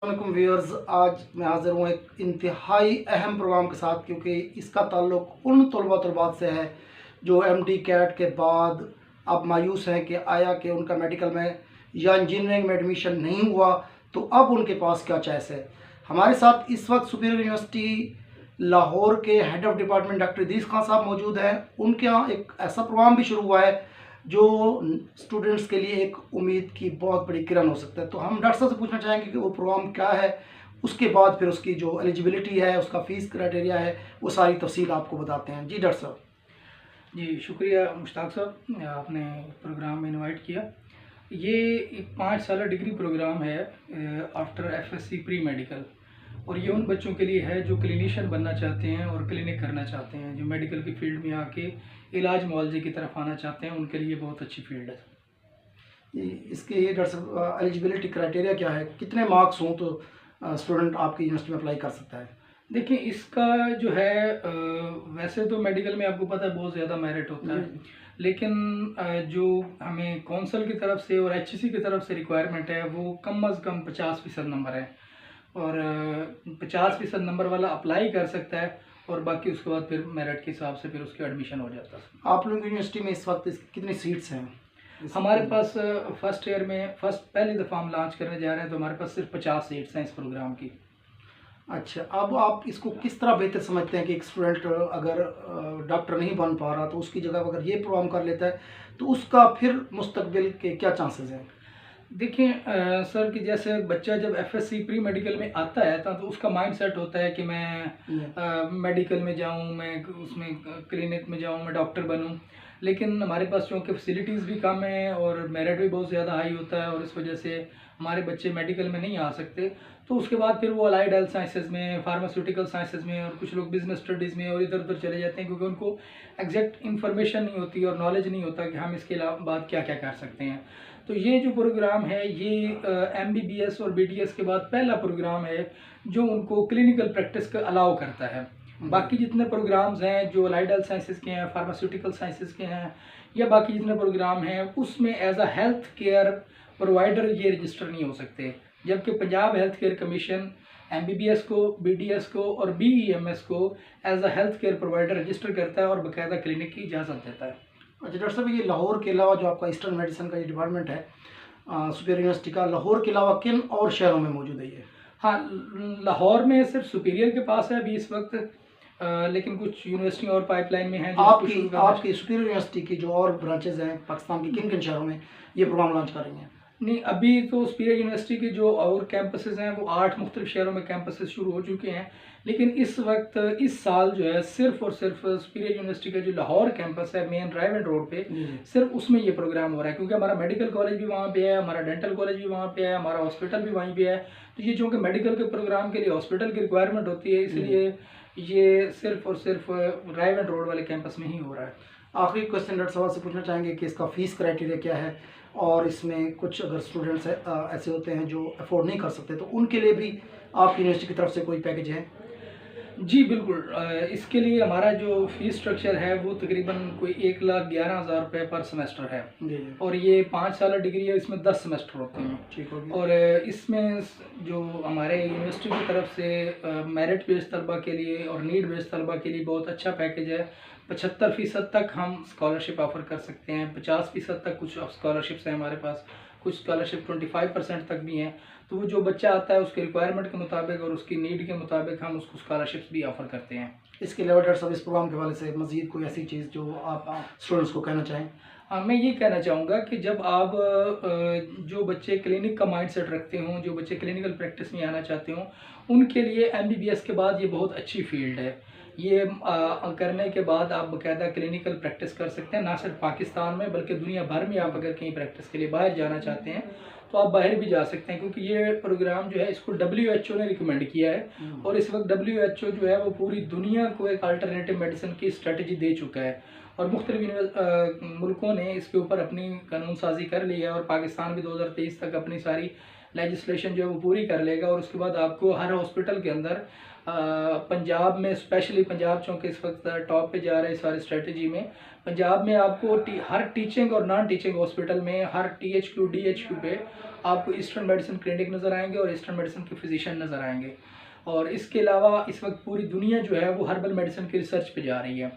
वालेकुम व्यूअर्स, आज मैं हाज़िर हूँ एक इंतहाई अहम प्रोग्राम के साथ, क्योंकि इसका ताल्लुक़ उन तलबात से है जो एमडी कैट के बाद अब मायूस हैं कि आया कि उनका मेडिकल में या इंजीनियरिंग में एडमिशन नहीं हुआ, तो अब उनके पास क्या चॉइस है। हमारे साथ इस वक्त सुपीरियर यूनिवर्सिटी लाहौर के head of department doctor Idris Khan साहब मौजूद हैं। उनके यहाँ एक ऐसा प्रोग्राम भी शुरू हुआ है जो स्टूडेंट्स के लिए एक उम्मीद की बहुत बड़ी किरण हो सकता है। तो हम डॉक्टर साहब से पूछना चाहेंगे कि वो प्रोग्राम क्या है, उसके बाद फिर उसकी जो एलिजिबिलिटी है, उसका फ़ीस क्राइटेरिया है, वो सारी तफसील आपको बताते हैं। जी डॉक्टर साहब। जी शुक्रिया मुश्ताक साहब, आपने प्रोग्राम में इनवाइट किया। ये एक 5 साल डिग्री प्रोग्राम है आफ्टर एफएससी प्री मेडिकल, और ये उन बच्चों के लिए है जो क्लिनिशियन बनना चाहते हैं और क्लिनिक करना चाहते हैं, जो मेडिकल की फील्ड में आके इलाज मुआवजे की तरफ आना चाहते हैं, उनके लिए बहुत अच्छी फील्ड है। इसके डॉक्टर साहब एलिजिबिलिटी क्राइटेरिया क्या है, कितने मार्क्स हों तो स्टूडेंट आपकी यूनिवर्सिटी में अप्लाई कर सकता है। देखिए इसका जो है वैसे तो मेडिकल में आपको पता है बहुत ज़्यादा मेरिट होता है, लेकिन जो हमें कौंसल की तरफ से और एचईसी की तरफ से रिक्वायरमेंट है वो कम अज़ कम 50% नंबर है, और 50% नंबर वाला अप्लाई कर सकता है, और बाकी उसके बाद फिर मेरिट के हिसाब से फिर उसकी एडमिशन हो जाता है। आप लोगों की यूनिवर्सिटी में इस वक्त कितनी सीट्स हैं? हमारे पास फर्स्ट ईयर में पहली दफ़ा हम लॉन्च करने जा रहे हैं, तो हमारे पास सिर्फ 50 सीट्स हैं इस प्रोग्राम की। अच्छा, अब आप इसको किस तरह बेहतर समझते हैं कि एक स्टूडेंट अगर डॉक्टर नहीं बन पा रहा तो उसकी जगह अगर ये प्रोग्राम कर लेता है तो उसका फिर मुस्तकबिल के क्या चांसेस हैं? देखिए सर कि जैसे बच्चा जब एफएससी प्री मेडिकल में आता है तो उसका माइंड सेट होता है कि मैं मेडिकल में जाऊं, मैं उसमें क्लिनिक में जाऊं, मैं डॉक्टर बनूं। लेकिन हमारे पास चूँकि फैसिलिटीज़ भी कम हैं और मेरिट भी बहुत ज़्यादा हाई होता है, और इस वजह से हमारे बच्चे मेडिकल में नहीं आ सकते। तो उसके बाद फिर वो अलाइड हेल्थ साइंसेज में, फार्मास्यूटिकल साइंसेज में, और कुछ लोग बिजनेस स्टडीज़ में और इधर उधर चले जाते हैं, क्योंकि उनको एग्जैक्ट इन्फॉर्मेशन नहीं होती और नॉलेज नहीं होता कि हम इसके बाद क्या क्या कर सकते हैं। तो ये जो प्रोग्राम है ये एमबीबीएस और बीडीएस के बाद पहला प्रोग्राम है जो उनको क्लिनिकल प्रैक्टिस का अलाउ करता है। बाकी जितने प्रोग्राम्स हैं जो अलाइड हेल्थ साइंसेज के हैं, फार्मास्यूटिकल साइंसेज के हैं, या बाकी जितने प्रोग्राम हैं उसमें as a health care provider ये रजिस्टर नहीं हो सकते, जबकि Punjab health care commission MBBS को, बीडीएस को और बीईएमएस को as a health care provider register करता है और बाकायदा क्लिनिक की इजाज़त देता है। अच्छा डॉक्टर साहब, ये लाहौर के अलावा जो आपका ईस्टर्न मेडिसिन का ये डिपार्टमेंट है सुपीरियर यूनिवर्सिटी का, लाहौर के अलावा किन और शहरों में मौजूद है ये? हाँ, लाहौर में सिर्फ सुपीरियर के पास है अभी इस वक्त, लेकिन कुछ यूनिवर्सिटी और पाइपलाइन में है। आपकी सुपीरियर यूनिवर्सिटी की जो और ब्रांचेज हैं पाकिस्तान की, किन किन शहरों में ये प्रोग्राम लॉन्च कर रही हैं? नहीं, अभी तो सुपीरियर यूनिवर्सिटी के जो और कैंपसेस हैं वो 8 मुख्तलिफ शहरों में कैंपसेस शुरू हो चुके हैं, लेकिन इस वक्त इस साल जो है सिर्फ और सिर्फ सुपीरियर यूनिवर्सिटी का जो लाहौर कैंपस है मेन ड्राइव एंड रोड पे, सिर्फ उसमें ये प्रोग्राम हो रहा है, क्योंकि हमारा मेडिकल कॉलेज भी वहाँ पे है, हमारा डेंटल कॉलेज भी वहाँ पे है, हमारा हॉस्पिटल भी वहीं पे है। तो ये चूँकि मेडिकल के प्रोग्राम के लिए हॉस्पिटल की रिक्वायरमेंट होती है, इसलिए ये सिर्फ और सिर्फ ड्राइव एंड रोड वाले कैंपस में ही हो रहा है। आखिरी क्वेश्चन डॉक्टर साहब से पूछना चाहेंगे कि इसका फ़ीस क्राइटेरिया क्या है, और इसमें कुछ अगर स्टूडेंट्स ऐसे होते हैं जो अफोर्ड नहीं कर सकते तो उनके लिए भी आपकी यूनिवर्सिटी की तरफ से कोई पैकेज है? जी बिल्कुल, इसके लिए हमारा जो फ़ीस स्ट्रक्चर है वो तकरीबन कोई 1,11,000 रुपये पर सेमेस्टर है, और ये 5 साल डिग्री है, इसमें 10 सेमेस्टर होते हैं। ठीक हो गया। और इसमें जो हमारे यूनिवर्सिटी की तरफ से मेरिट बेस्ड तलबा के लिए और नीड बेस्ड तलबा के लिए बहुत अच्छा पैकेज है। 75% तक हम स्कॉलरशिप ऑफ़र कर सकते हैं, 50% तक कुछ स्कॉलरशिप्स हैं हमारे पास, कुछ स्कॉलरशिप 25% तक भी हैं। तो वो जो बच्चा आता है उसके रिक्वायरमेंट के मुताबिक और उसकी नीड के मुताबिक हम उसको स्कॉलरशिप्स भी ऑफ़र करते हैं। इसके अलावा डॉक्टर साहब इस प्रोग्राम के हवाले से मज़ीद कोई ऐसी चीज़ जो आप स्टूडेंट्स को कहना चाहें? हाँ, मैं ये कहना चाहूँगा कि जब आप जो बच्चे क्लिनिक का माइंडसेट रखते हों, जो बच्चे क्लिनिकल प्रैक्टिस में आना चाहते हों, उनके लिए एमबीबीएस के बाद ये बहुत अच्छी फील्ड है। ये करने के बाद आप बाकायदा क्लिनिकल प्रैक्टिस कर सकते हैं, ना सिर्फ पाकिस्तान में बल्कि दुनिया भर में। आप अगर कहीं प्रैक्टिस के लिए बाहर जाना चाहते हैं तो आप बाहर भी जा सकते हैं, क्योंकि ये प्रोग्राम जो है इसको WHO ने रिकमेंड किया है, और इस वक्त WHO जो है वो पूरी दुनिया को एक अल्टरनेटिव मेडिसिन की स्ट्रेटजी दे चुका है, और मुख्तलिफ मुल्कों ने इसके ऊपर अपनी कानून साजी कर ली है, और पाकिस्तान भी 2023 तक अपनी सारी लेजिस्लेशन जो है वो पूरी कर लेगा। और उसके बाद आपको हर हॉस्पिटल के अंदर पंजाब में, स्पेशली पंजाब चूँकि इस वक्त टॉप पे जा रहा है इस सारी स्ट्रेटजी में, पंजाब में आपको हर टीचिंग और नॉन टीचिंग हॉस्पिटल में, हर THQ DHQ पे आपको ईस्टर्न मेडिसिन क्लिनिक नज़र आएंगे और ईस्टर्न मेडिसिन के फिजिशियन नज़र आएंगे। और इसके अलावा इस वक्त पूरी दुनिया जो है वो हर्बल मेडिसिन की रिसर्च पे जा रही है,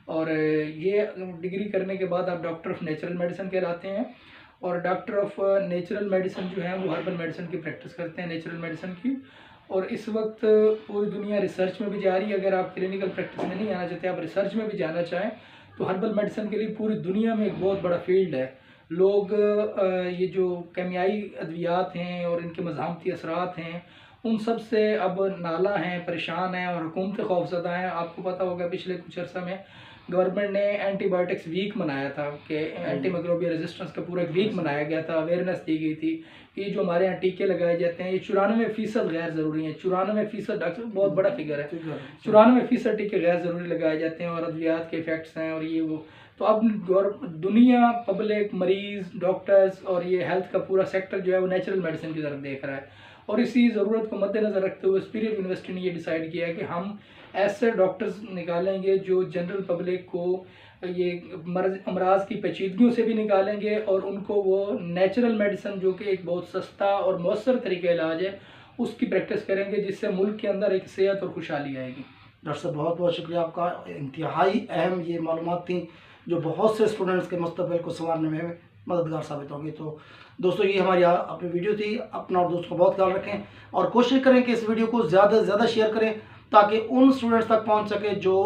और ये डिग्री करने के बाद आप डॉक्टर ऑफ नेचुरल मेडिसिन कहलाते हैं। और डॉक्टर ऑफ नेचुरल मेडिसिन जो है वो हर्बल मेडिसिन की प्रैक्टिस करते हैं, नेचुरल मेडिसिन की। और इस वक्त पूरी दुनिया रिसर्च में भी जा रही है। अगर आप क्लिनिकल प्रैक्टिस में नहीं आना चाहते, आप रिसर्च में भी जाना चाहें, तो हर्बल मेडिसिन के लिए पूरी दुनिया में एक बहुत बड़ा फील्ड है। लोग ये जो केमियाई अद्वियात हैं और इनके मज़ामती असरात हैं, उन सब से अब नाला हैं, परेशान हैं और हुकूमतें खौफज़दा हैं। आपको पता होगा पिछले कुछ अर्सा में गवर्नमेंट ने एंटीबायोटिक्स वीक मनाया था कि एंटी माइक्रोबियल रेजिस्टेंस का पूरा एक वीक मनाया गया था, अवेयरनेस दी गई थी कि जो हमारे यहाँ टीके लगाए जाते हैं ये 94% गैर ज़रूरी हैं। 94% डॉक्टर बहुत बड़ा फिगर है, 94% टीके गैर ज़रूरी लगाए जाते हैं और अद्वियात के इफ़ेक्ट्स हैं और ये वो। तो अब दुनिया, पब्लिक, मरीज़, डॉक्टर्स और ये हेल्थ का पूरा सेक्टर जो है वो नेचुरल मेडिसिन की तरफ देख रहा है। और इसी ज़रूरत को मद्देनज़र रखते हुए स्पिरिट यूनिवर्सिटी ने ये डिसाइड किया है कि हम ऐसे डॉक्टर्स निकालेंगे जो जनरल पब्लिक को ये अमराज की पेचीदगियों से भी निकालेंगे और उनको वो नेचुरल मेडिसिन जो कि एक बहुत सस्ता और मौसर तरीके इलाज है उसकी प्रैक्टिस करेंगे, जिससे मुल्क के अंदर एक सेहत और खुशहाली आएगी। डॉक्टर साहब बहुत बहुत शुक्रिया आपका, इंतहाई अहम ये मालूमात थी जो बहुत से स्टूडेंट्स के मुस्तकबिल को संवारने में मददगार साबित होगी। तो दोस्तों ये हमारी अपनी वीडियो थी। अपना और दोस्तों का बहुत ख्याल रखें और कोशिश करें कि इस वीडियो को ज़्यादा से ज़्यादा शेयर करें ताकि उन स्टूडेंट्स तक पहुंच सके जो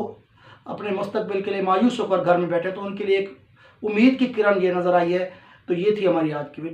अपने मुस्तकबिल के लिए मायूस होकर घर में बैठे, तो उनके लिए एक उम्मीद की किरण ये नज़र आई है। तो ये थी हमारी आज की वीडियो।